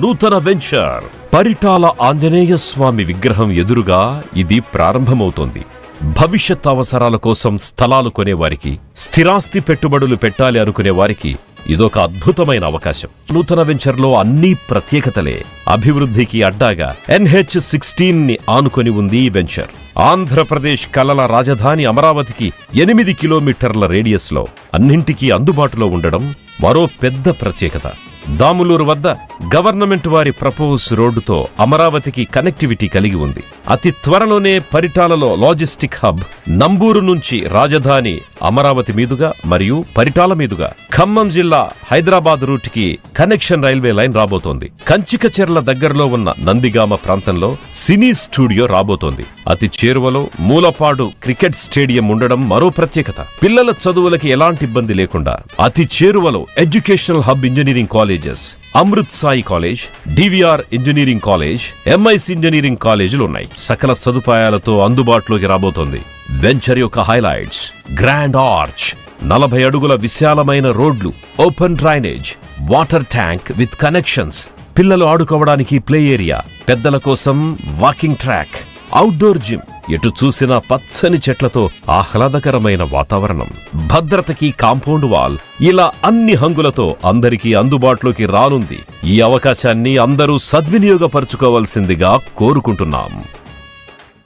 నూతన వెంచర్ పరిటాల ఆంజనేయ స్వామి విగ్రహం ఎదురుగా ఇది ప్రారంభమవుతోంది. భవిష్యత్ అవసరాల కోసం స్థలాలు కొనేవారికి, స్థిరాస్తి పెట్టుబడులు పెట్టాలి అనుకునే వారికి ఇదొక అద్భుతమైన అవకాశం. నూతన వెంచర్లో అన్ని ప్రత్యేకతలే. అభివృద్ధికి అడ్డాగా NH16 ని ఆనుకొని ఉంది ఈ వెంచర్. ఆంధ్రప్రదేశ్ కలల రాజధాని అమరావతికి 8 కిలోమీటర్ల రేడియస్ లో అన్నింటికీ అందుబాటులో ఉండడం మరో పెద్ద ప్రత్యేకత. దాములూరు వద్ద గవర్నమెంట్ వారి ప్రపోజ్ రోడ్డుతో అమరావతికి కనెక్టివిటీ కలిగి ఉంది. అతి త్వరలోనే పరిటాలలో లాజిస్టిక్ హబ్, నంబూరు నుంచి రాజధాని అమరావతి మీదుగా మరియు పరిటాల మీదుగా ఖమ్మం జిల్లా హైదరాబాద్ రూట్ కి కనెక్షన్ రైల్వే లైన్ రాబోతోంది. కంచికచెర్ల దగ్గరలో ఉన్న నందిగామ ప్రాంతంలో సినీ స్టూడియో రాబోతోంది. అతి చేరువలో మూలపాడు క్రికెట్ స్టేడియం ఉండడం మరో ప్రత్యేకత. పిల్లల చదువులకి ఎలాంటి ఇబ్బంది లేకుండా అతి చేరువలో educational hub engineering colleges, Amrit Sai college, DVR engineering college, MIC engineering కాలేజీలు ఉన్నాయి. సకల సదుపాయాలతో అందుబాటులోకి రాబోతోంది. వెంచర్ యొక్క హైలైట్స్: గ్రాండ్ ఆర్చ్, 40 అడుగుల విశాలమైన రోడ్లు, open drainage, water tank with connections, పిల్లలు ఆడుకోవడానికి ప్లే ఏరియా, పెద్దల కోసం వాకింగ్ ట్రాక్, అవుట్డోర్ జిమ్, ఎటు చూసినా పచ్చని చెట్లతో ఆహ్లాదకరమైన వాతావరణం, భద్రతకి కాంపౌండ్ వాల్, ఇలా అన్ని హంగులతో అందరికీ అందుబాటులోకి రానుంది. ఈ అవకాశాన్ని అందరూ సద్వినియోగపరుచుకోవాల్సిందిగా కోరుకుంటున్నాం.